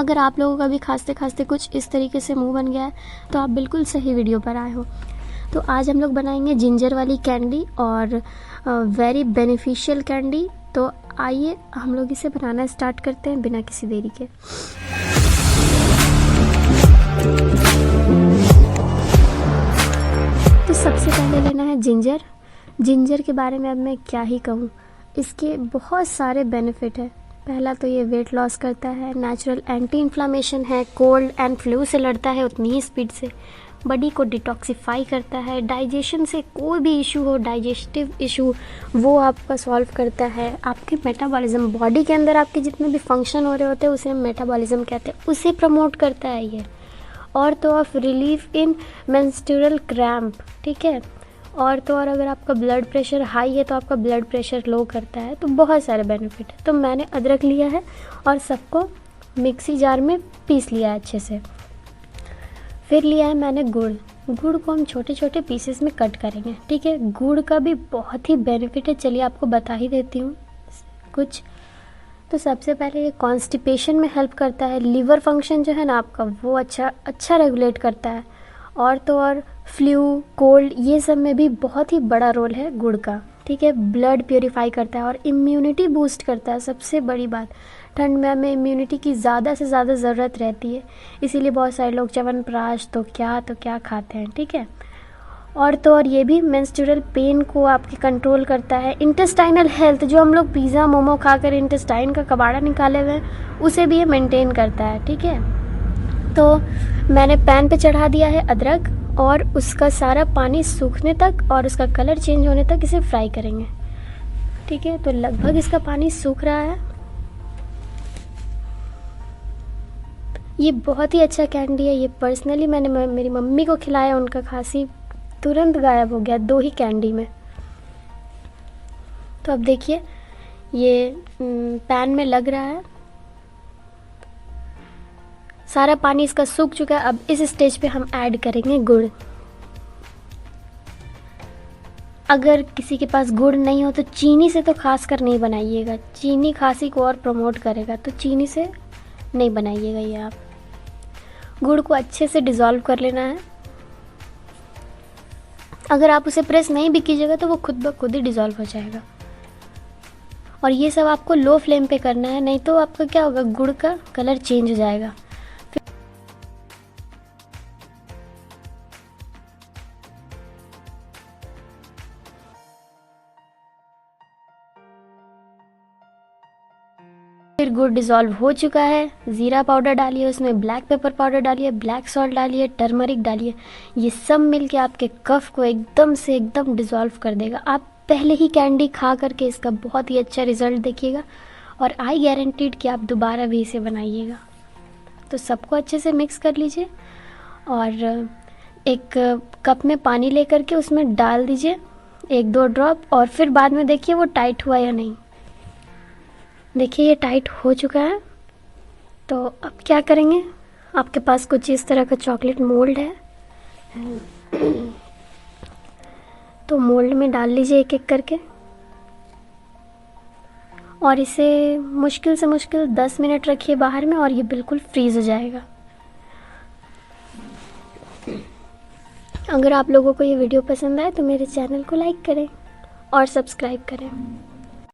अगर आप लोगों का भी खांसते खांसते कुछ इस तरीके से मुंह बन गया है तो आप बिल्कुल सही वीडियो पर आए हो। तो आज हम लोग बनाएंगे जिंजर वाली कैंडी और वेरी बेनिफिशियल कैंडी। तो आइए हम लोग इसे बनाना स्टार्ट करते हैं बिना किसी देरी के। तो सबसे पहले लेना है जिंजर। जिंजर के बारे में अब मैं क्या ही कहूँ, इसके बहुत सारे बेनिफिट है। पहला तो ये वेट लॉस करता है, नेचुरल एंटी इन्फ्लामेशन है, कोल्ड एंड फ्लू से लड़ता है उतनी ही स्पीड से, बॉडी को डिटॉक्सिफाई करता है, डाइजेशन से कोई भी इशू हो, डाइजेस्टिव इशू वो आपका सॉल्व करता है, आपके मेटाबॉलिज्म, बॉडी के अंदर आपके जितने भी फंक्शन हो रहे होते हैं उसे हम मेटाबॉलिज्म कहते हैं, उसे प्रमोट करता है ये। और तो of relief in menstrual cramp, ठीक है। और तो और अगर आपका ब्लड प्रेशर हाई है तो आपका ब्लड प्रेशर लो करता है। तो बहुत सारे बेनिफिट है। तो मैंने अदरक लिया है और सबको मिक्सी जार में पीस लिया है अच्छे से। फिर लिया है मैंने गुड़। गुड़ को हम छोटे छोटे पीसेस में कट करेंगे, ठीक है। गुड़ का भी बहुत ही बेनिफिट है, चलिए आपको बता ही देती हूँ कुछ। तो सबसे पहले ये कॉन्स्टिपेशन में हेल्प करता है, लीवर फंक्शन जो है ना आपका वो अच्छा रेगुलेट करता है। और तो और फ्लू, कोल्ड, ये सब में भी बहुत ही बड़ा रोल है गुड़ का, ठीक है। ब्लड प्योरीफाई करता है और इम्यूनिटी बूस्ट करता है। सबसे बड़ी बात, ठंड में हमें इम्यूनिटी की ज़्यादा से ज़्यादा ज़रूरत रहती है, इसीलिए बहुत सारे लोग च्यवनप्राश तो क्या खाते हैं, ठीक है। और तो और ये भी मेंस्ट्रुअल पेन को आपके कंट्रोल करता है। इंटेस्टाइनल हेल्थ, जो हम लोग पिज़्ज़ा मोमो खाकर इंटेस्टाइन का कबाड़ा निकाले हुए हैं, उसे भी ये मेंटेन करता है, ठीक है। तो मैंने पैन पे चढ़ा दिया है अदरक और उसका सारा पानी सूखने तक और उसका कलर चेंज होने तक इसे फ्राई करेंगे, ठीक है। तो लगभग इसका पानी सूख रहा है। ये बहुत ही अच्छा कैंडी है। ये पर्सनली मैंने मेरी मम्मी को खिलाया, उनका खांसी तुरंत गायब हो गया 2 ही कैंडी में। तो अब देखिए ये पैन में लग रहा है, सारा पानी इसका सूख चुका है। अब इस स्टेज पे हम ऐड करेंगे गुड़। अगर किसी के पास गुड़ नहीं हो तो चीनी से तो खास कर नहीं बनाइएगा, चीनी खांसी को और प्रमोट करेगा, तो चीनी से नहीं बनाइएगा ये आप। गुड़ को अच्छे से डिज़ोल्व कर लेना है। अगर आप उसे प्रेस नहीं भी कीजिएगा तो वो खुद ब खुद ही डिज़ोल्व हो जाएगा। और ये सब आपको लो फ्लेम पे करना है, नहीं तो आपका क्या होगा, गुड़ का कलर चेंज हो जाएगा। फिर गुड़ डिज़ोल्व हो चुका है। ज़ीरा पाउडर डालिए, उसमें ब्लैक पेपर पाउडर डालिए, ब्लैक सॉल्ट डालिए, टर्मरिक डालिए। ये सब मिलके आपके कफ को एकदम डिज़ोल्व कर देगा। आप पहले ही कैंडी खा करके इसका बहुत ही अच्छा रिजल्ट देखिएगा और आई गारंटीड कि आप दोबारा भी इसे बनाइएगा। तो सबको अच्छे से मिक्स कर लीजिए और एक कप में पानी लेकर के उसमें डाल दीजिए 1-2 ड्रॉप, और फिर बाद में देखिए वो टाइट हुआ या नहीं। देखिए ये टाइट हो चुका है। तो अब क्या करेंगे, आपके पास कुछ इस तरह का चॉकलेट मोल्ड है तो मोल्ड में डाल लीजिए एक एक करके और इसे मुश्किल से मुश्किल 10 मिनट रखिए बाहर में और ये बिल्कुल फ्रीज़ हो जाएगा। अगर आप लोगों को ये वीडियो पसंद आए तो मेरे चैनल को लाइक करें और सब्सक्राइब करें।